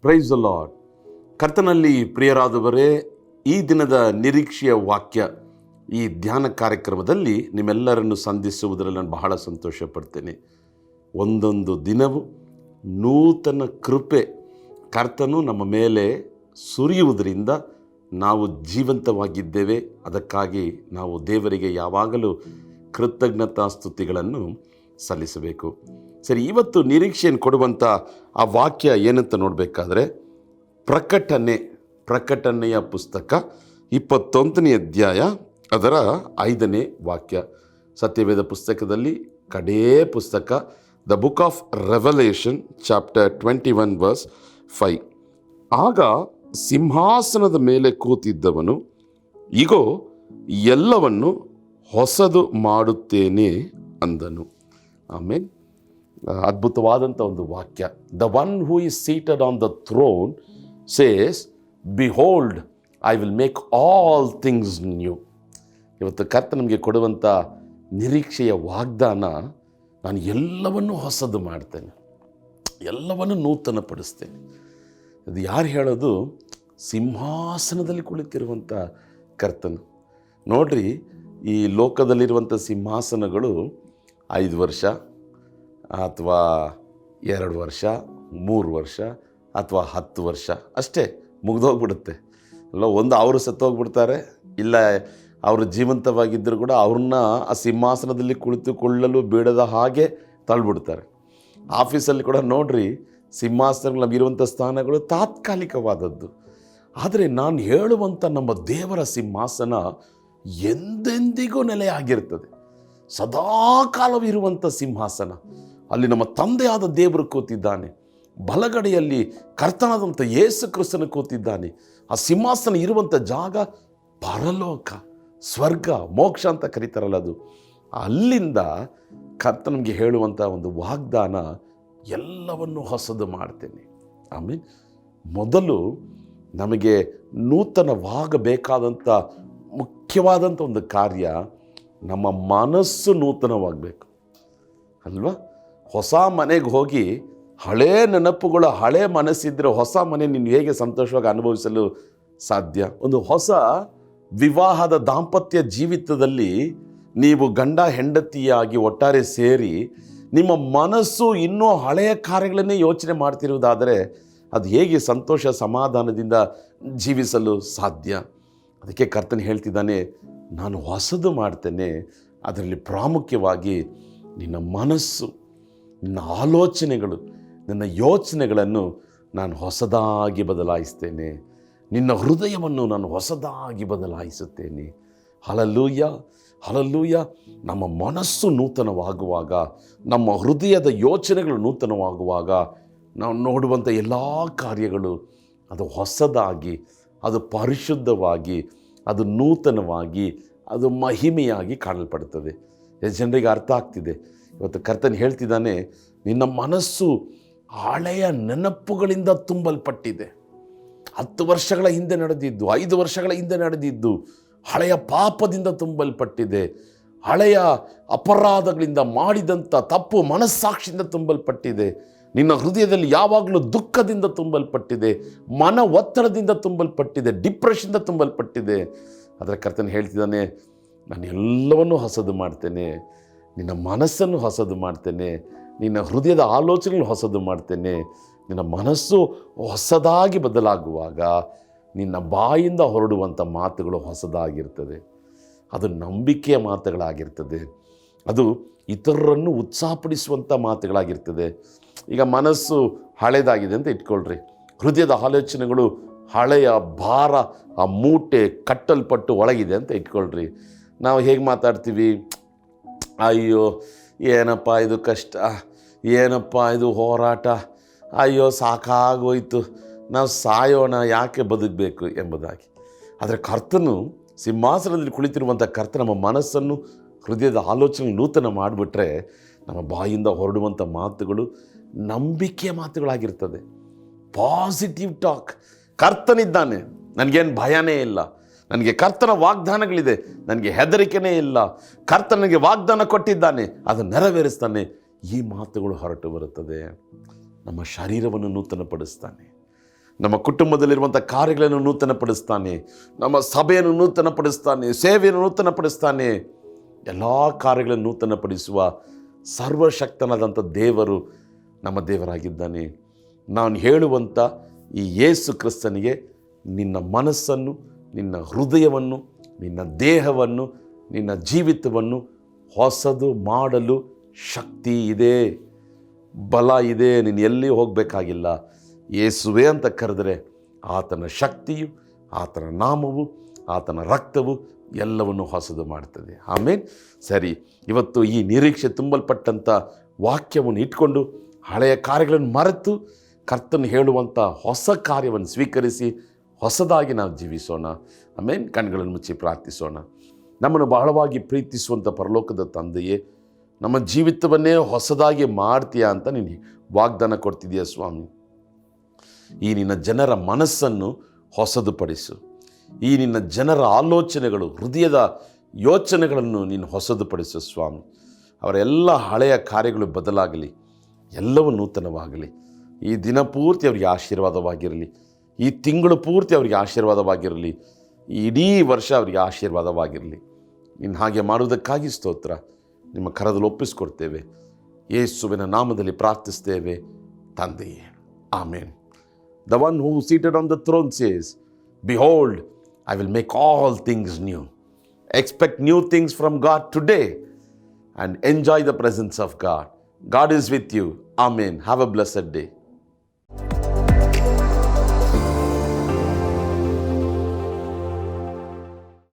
Praise the lord. ಕರ್ತನಲ್ಲಿ ಪ್ರಿಯರಾದವರೇ, ಈ ದಿನದ ನಿರೀಕ್ಷೆಯ ವಾಕ್ಯ ಈ ಧ್ಯಾನ ಕಾರ್ಯಕ್ರಮದಲ್ಲಿ ನಿಮ್ಮೆಲ್ಲರನ್ನು ಸಂಧಿಸುವುದರಲ್ಲಿ ನಾನು ಬಹಳ ಸಂತೋಷ ಪಡ್ತೇನೆ. ಒಂದೊಂದು ದಿನವೂ ನೂತನ ಕೃಪೆ ಕರ್ತನು ನಮ್ಮ ಮೇಲೆ ಸುರಿಯುವುದರಿಂದ ನಾವು ಜೀವಂತವಾಗಿದ್ದೇವೆ. ಅದಕ್ಕಾಗಿ ನಾವು ದೇವರಿಗೆ ಯಾವಾಗಲೂ ಕೃತಜ್ಞತಾ ಸ್ತುತಿಗಳನ್ನು ಸಲ್ಲಿಸಬೇಕು. ಸರಿ, ಇವತ್ತು ನಿರೀಕ್ಷೆಯನ್ನು ಕೊಡುವಂಥ ಆ ವಾಕ್ಯ ಏನಂತ ನೋಡಬೇಕಾದ್ರೆ, ಪ್ರಕಟಣೆಯ ಪುಸ್ತಕ 21ನೇ ಅಧ್ಯಾಯ ಅದರ 5ನೇ ವಾಕ್ಯ. ಸತ್ಯವೇದ ಪುಸ್ತಕದಲ್ಲಿ ಕಡೇ ಪುಸ್ತಕ, the book of revelation chapter 21 verse 5. ಆಗ ಸಿಂಹಾಸನದ ಮೇಲೆ ಕೂತಿದ್ದವನು, ಇಗೋ ಎಲ್ಲವನ್ನು ಹೊಸದು ಮಾಡುತ್ತೇನೆ ಅಂದನು. ಆಮೇಲೆ ಅದ್ಭುತವಾದಂಥ ಒಂದು ವಾಕ್ಯ. The one who is seated on the throne says, behold I will make all things new. ಇವತ್ತು ಕರ್ತ ನಮಗೆ ಕೊಡುವಂಥ ನಿರೀಕ್ಷೆಯ ವಾಗ್ದಾನ, ನಾನು ಎಲ್ಲವನ್ನೂ ಹೊಸದು ಮಾಡ್ತೇನೆ, ಎಲ್ಲವನ್ನು ನೂತನಪಡಿಸ್ತೇನೆ. ಅದು ಯಾರು ಹೇಳೋದು? ಸಿಂಹಾಸನದಲ್ಲಿ ಕುಳಿತಿರುವಂಥ ಕರ್ತನು. ನೋಡ್ರಿ, ಈ ಲೋಕದಲ್ಲಿರುವಂಥ ಸಿಂಹಾಸನಗಳು 5 ವರ್ಷ ಅಥವಾ 2 ವರ್ಷ, 3 ವರ್ಷ ಅಥವಾ 10 ವರ್ಷ ಅಷ್ಟೇ ಮುಗಿದೋಗ್ಬಿಡುತ್ತೆ. ಒಂದು ಅವರು ಸತ್ತೋಗ್ಬಿಡ್ತಾರೆ, ಇಲ್ಲ ಅವರು ಜೀವಂತವಾಗಿದ್ದರೂ ಕೂಡ ಅವ್ರನ್ನ ಆ ಸಿಂಹಾಸನದಲ್ಲಿ ಕುಳಿತುಕೊಳ್ಳಲು ಬಿಡದ ಹಾಗೆ ತಳ್ಳಿಬಿಡ್ತಾರೆ. ಆಫೀಸಲ್ಲಿ ಕೂಡ ನೋಡ್ರಿ, ಸಿಂಹಾಸನಗಳು ನಮಗಿರುವಂಥ ಸ್ಥಾನಗಳು ತಾತ್ಕಾಲಿಕವಾದದ್ದು. ಆದರೆ ನಾನು ಹೇಳುವಂಥ ನಮ್ಮ ದೇವರ ಸಿಂಹಾಸನ ಎಂದೆಂದಿಗೂ ನೆಲೆಯಾಗಿರ್ತದೆ, ಸದಾಕಾಲವಿರುವಂಥ ಸಿಂಹಾಸನ. ಅಲ್ಲಿ ನಮ್ಮ ತಂದೆಯಾದ ದೇವರು ಕೂತಿದ್ದಾನೆ, ಬಲಗಡೆಯಲ್ಲಿ ಕರ್ತನಾದಂಥ ಯೇಸು ಕ್ರಿಸ್ತನು ಕೂತಿದ್ದಾನೆ. ಆ ಸಿಂಹಾಸನ ಇರುವಂಥ ಜಾಗ ಪರಲೋಕ, ಸ್ವರ್ಗ, ಮೋಕ್ಷ ಅಂತ ಕರೀತಾರಲ್ಲ ಅದು. ಅಲ್ಲಿಂದ ಕರ್ತ ನಮಗೆ ಹೇಳುವಂಥ ಒಂದು ವಾಗ್ದಾನ, ಎಲ್ಲವನ್ನು ಹೊಸದು ಮಾಡ್ತೇನೆ. ಆಮೇಲೆ ಮೊದಲು ನಮಗೆ ನೂತನವಾಗಬೇಕಾದಂಥ ಮುಖ್ಯವಾದಂಥ ಒಂದು ಕಾರ್ಯ, ನಮ್ಮ ಮನಸ್ಸು ನೂತನವಾಗಬೇಕು ಅಲ್ವಾ? ಹೊಸ ಮನೆಗೆ ಹೋಗಿ ಹಳೇ ನೆನಪುಗಳು, ಹಳೇ ಮನಸ್ಸಿದ್ರೆ ಹೊಸ ಮನೆ ನೀನು ಹೇಗೆ ಸಂತೋಷವಾಗಿ ಅನುಭವಿಸಲು ಸಾಧ್ಯ? ಒಂದು ಹೊಸ ವಿವಾಹದ ದಾಂಪತ್ಯ ಜೀವಿತದಲ್ಲಿ ನೀವು ಗಂಡ ಹೆಂಡತಿಯಾಗಿ ಒಟ್ಟಾರೆ ಸೇರಿ ನಿಮ್ಮ ಮನಸ್ಸು ಇನ್ನೂ ಹಳೆಯ ಕಾರ್ಯಗಳನ್ನೇ ಯೋಚನೆ ಮಾಡ್ತಿರುವುದಾದರೆ ಅದು ಹೇಗೆ ಸಂತೋಷ ಸಮಾಧಾನದಿಂದ ಜೀವಿಸಲು ಸಾಧ್ಯ? ಅದಕ್ಕೆ ಕರ್ತನು ಹೇಳ್ತಿದ್ದಾನೆ, ನಾನು ಹೊಸದು ಮಾಡ್ತೇನೆ. ಅದರಲ್ಲಿ ಪ್ರಾಮುಖ್ಯವಾಗಿ ನಿನ್ನ ಮನಸ್ಸು, ನಿನ್ನ ಆಲೋಚನೆಗಳು, ನಿನ್ನ ಯೋಚನೆಗಳನ್ನು ನಾನು ಹೊಸದಾಗಿ ಬದಲಾಯಿಸ್ತೇನೆ. ನಿನ್ನ ಹೃದಯವನ್ನು ನಾನು ಹೊಸದಾಗಿ ಬದಲಾಯಿಸುತ್ತೇನೆ. Hallelujah, hallelujah. ನಮ್ಮ ಮನಸ್ಸು ನೂತನವಾಗುವಾಗ, ನಮ್ಮ ಹೃದಯದ ಯೋಚನೆಗಳು ನೂತನವಾಗುವಾಗ, ನಾವು ನೋಡುವಂಥ ಎಲ್ಲ ಕಾರ್ಯಗಳು ಅದು ಹೊಸದಾಗಿ, ಅದು ಪರಿಶುದ್ಧವಾಗಿ, ಅದು ನೂತನವಾಗಿ, ಅದು ಮಹಿಮೆಯಾಗಿ ಕಾಣಲ್ಪಡುತ್ತದೆ. ಎಷ್ಟು ಜನರಿಗೆ ಅರ್ಥ ಆಗ್ತಿದೆ? ಇವತ್ತು ಕರ್ತನು ಹೇಳ್ತಿದ್ದಾನೆ, ನಿನ್ನ ಮನಸ್ಸು ಹಳೆಯ ನೆನಪುಗಳಿಂದ ತುಂಬಲ್ಪಟ್ಟಿದೆ. 10 ವರ್ಷಗಳ ಹಿಂದೆ ನಡೆದಿದ್ದು, 5 ವರ್ಷಗಳ ಹಿಂದೆ ನಡೆದಿದ್ದು, ಹಳೆಯ ಪಾಪದಿಂದ ತುಂಬಲ್ಪಟ್ಟಿದೆ. ಹಳೆಯ ಅಪರಾಧಗಳಿಂದ ಮಾಡಿದಂಥ ತಪ್ಪು ಮನಸ್ಸಾಕ್ಷಿಯಿಂದ ತುಂಬಲ್ಪಟ್ಟಿದೆ. ನಿನ್ನ ಹೃದಯದಲ್ಲಿ ಯಾವಾಗಲೂ ದುಃಖದಿಂದ ತುಂಬಲ್ಪಟ್ಟಿದೆ, ಮನ ಒತ್ತಡದಿಂದ ತುಂಬಲ್ಪಟ್ಟಿದೆ, ಡಿಪ್ರೆಷನ್ನಿಂದ ತುಂಬಲ್ಪಟ್ಟಿದೆ. ಅದರ ಕರ್ತನು ಹೇಳ್ತಿದ್ದಾನೆ, ನಾನು ಎಲ್ಲವನ್ನೂ ಹೊಸದು ಮಾಡ್ತೇನೆ. ನಿನ್ನ ಮನಸ್ಸನ್ನು ಹೊಸದು ಮಾಡ್ತೇನೆ, ನಿನ್ನ ಹೃದಯದ ಆಲೋಚನೆಗಳನ್ನು ಹೊಸದು ಮಾಡ್ತೇನೆ. ನಿನ್ನ ಮನಸ್ಸು ಹೊಸದಾಗಿ ಬದಲಾಗುವಾಗ ನಿನ್ನ ಬಾಯಿಂದ ಹೊರಡುವಂಥ ಮಾತುಗಳು ಹೊಸದಾಗಿರ್ತದೆ. ಅದು ನಂಬಿಕೆಯ ಮಾತುಗಳಾಗಿರ್ತದೆ, ಅದು ಇತರರನ್ನು ಉತ್ಸಾಹಪಡಿಸುವಂಥ ಮಾತುಗಳಾಗಿರ್ತದೆ. ಈಗ ಮನಸ್ಸು ಹಳೆಯದಾಗಿದೆ ಅಂತ ಇಟ್ಕೊಳ್ರಿ, ಹೃದಯದ ಆಲೋಚನೆಗಳು ಹಳೆಯ ಭಾರ, ಆ ಮೂಟೆ ಕಟ್ಟಲ್ಪಟ್ಟು ಒಳಗಿದೆ ಅಂತ ಇಟ್ಕೊಳ್ರಿ. ನಾವು ಹೇಗೆ ಮಾತಾಡ್ತೀವಿ? ಅಯ್ಯೋ ಏನಪ್ಪ ಇದು ಕಷ್ಟ, ಏನಪ್ಪ ಇದು ಹೋರಾಟ, ಅಯ್ಯೋ ಸಾಕಾಗೋಯ್ತು, ನಾವು ಸಾಯೋಣ, ಯಾಕೆ ಬದುಕಬೇಕು ಎಂಬುದಾಗಿ. ಆದರೆ ಕರ್ತನು ಸಿಂಹಾಸನದಲ್ಲಿ ಕುಳಿತಿರುವಂಥ ಕರ್ತ ನಮ್ಮ ಮನಸ್ಸನ್ನು, ಹೃದಯದ ಆಲೋಚನೆ ನೂತನ ಮಾಡಿಬಿಟ್ರೆ ನಮ್ಮ ಬಾಯಿಂದ ಹೊರಡುವಂಥ ಮಾತುಗಳು ನಂಬಿಕೆಯ ಮಾತುಗಳಾಗಿರ್ತದೆ. Positive talk. ಕರ್ತನಿದ್ದಾನೆ, ನನಗೇನು ಭಯನೇ ಇಲ್ಲ, ನನಗೆ ಕರ್ತನ ವಾಗ್ದಾನಗಳಿದೆ, ನನಗೆ ಹೆದರಿಕೆನೇ ಇಲ್ಲ, ಕರ್ತನಿಗೆ ವಾಗ್ದಾನ ಕೊಟ್ಟಿದ್ದಾನೆ, ಅದನ್ನು ನೆರವೇರಿಸ್ತಾನೆ. ಈ ಮಾತುಗಳು ಹೊರಟು ಬರುತ್ತದೆ. ನಮ್ಮ ಶರೀರವನ್ನು ನೂತನಪಡಿಸ್ತಾನೆ, ನಮ್ಮ ಕುಟುಂಬದಲ್ಲಿರುವಂಥ ಕಾರ್ಯಗಳನ್ನು ನೂತನಪಡಿಸ್ತಾನೆ, ನಮ್ಮ ಸಭೆಯನ್ನು ನೂತನಪಡಿಸ್ತಾನೆ, ಸೇವೆಯನ್ನು ನೂತನಪಡಿಸ್ತಾನೆ. ಎಲ್ಲ ಕಾರ್ಯಗಳನ್ನು ನೂತನಪಡಿಸುವ ಸರ್ವಶಕ್ತನಾದಂಥ ದೇವರು ನಮ್ಮ ದೇವರಾಗಿದ್ದಾನೆ. ನಾನು ಹೇಳುವಂಥ ಈ ಯೇಸು ಕ್ರಿಸ್ತನಿಗೆ ನಿನ್ನ ಮನಸ್ಸನ್ನು, ನಿನ್ನ ಹೃದಯವನ್ನು, ನಿನ್ನ ದೇಹವನ್ನು, ನಿನ್ನ ಜೀವಿತವನ್ನು ಹೊಸದು ಮಾಡಲು ಶಕ್ತಿ ಇದೆ, ಬಲ ಇದೆ. ನೀನು ಎಲ್ಲಿ ಹೋಗಬೇಕಾಗಿಲ್ಲ. ಯೇಸುವೆ ಅಂತ ಕರೆದರೆ ಆತನ ಶಕ್ತಿಯು, ಆತನ ನಾಮವು, ಆತನ ರಕ್ತವು ಎಲ್ಲವನ್ನು ಹೊಸದು ಮಾಡ್ತದೆ. ಆಮೇಲೆ ಸರಿ, ಇವತ್ತು ಈ ನಿರೀಕ್ಷೆ ತುಂಬಲ್ಪಟ್ಟಂಥ ವಾಕ್ಯವನ್ನು ಇಟ್ಕೊಂಡು ಹಳೆಯ ಕಾರ್ಯಗಳನ್ನು ಮರೆತು ಕರ್ತನು ಹೇಳುವಂಥ ಹೊಸ ಕಾರ್ಯವನ್ನು ಸ್ವೀಕರಿಸಿ ಹೊಸದಾಗಿ ನಾವು ಜೀವಿಸೋಣ. ಆಮೇಲೆ ಕಣ್ಗಳನ್ನು ಮುಚ್ಚಿ ಪ್ರಾರ್ಥಿಸೋಣ. ನಮ್ಮನ್ನು ಬಹಳವಾಗಿ ಪ್ರೀತಿಸುವಂಥ ಪರಲೋಕದ ತಂದೆಯೇ, ನಮ್ಮ ಜೀವಿತವನ್ನೇ ಹೊಸದಾಗಿ ಮಾಡ್ತೀಯಾ ಅಂತ ನೀನು ವಾಗ್ದಾನ ಕೊಡ್ತಿದ್ದೀಯ ಸ್ವಾಮಿ. ಈ ನಿನ್ನ ಜನರ ಮನಸ್ಸನ್ನು ಹೊಸದುಪಡಿಸು. ಈ ನಿನ್ನ ಜನರ ಆಲೋಚನೆಗಳು, ಹೃದಯದ ಯೋಚನೆಗಳನ್ನು ನೀನು ಹೊಸದುಪಡಿಸು ಸ್ವಾಮಿ. ಅವರ ಎಲ್ಲ ಹಳೆಯ ಕಾರ್ಯಗಳು ಬದಲಾಗಲಿ, ಎಲ್ಲವೂ ನೂತನವಾಗಲಿ. ಈ ದಿನ ಪೂರ್ತಿ ಅವರಿಗೆ ಆಶೀರ್ವಾದವಾಗಿರಲಿ, ಈ ತಿಂಗಳು ಪೂರ್ತಿ ಅವರಿಗೆ ಆಶೀರ್ವಾದವಾಗಿರಲಿ, ಈ ಇಡೀ ವರ್ಷ ಅವರಿಗೆ ಆಶೀರ್ವಾದವಾಗಿರಲಿ. ನೀನು ಹಾಗೆ ಮಾಡುವುದಕ್ಕಾಗಿ ಸ್ತೋತ್ರ. ನಿಮ್ಮ ಕರದಲ್ಲಿ ಒಪ್ಪಿಸ್ಕೊಡ್ತೇವೆ, ಯೇಸುವಿನ ನಾಮದಲ್ಲಿ ಪ್ರಾರ್ಥಿಸ್ತೇವೆ ತಂದೆಯೇ, ಆಮೇನ್. The one who is seated on the throne says, "Behold, I will make all things new." Expect new things from God today and enjoy the presence of God. God is with you. Amen. Have a blessed day.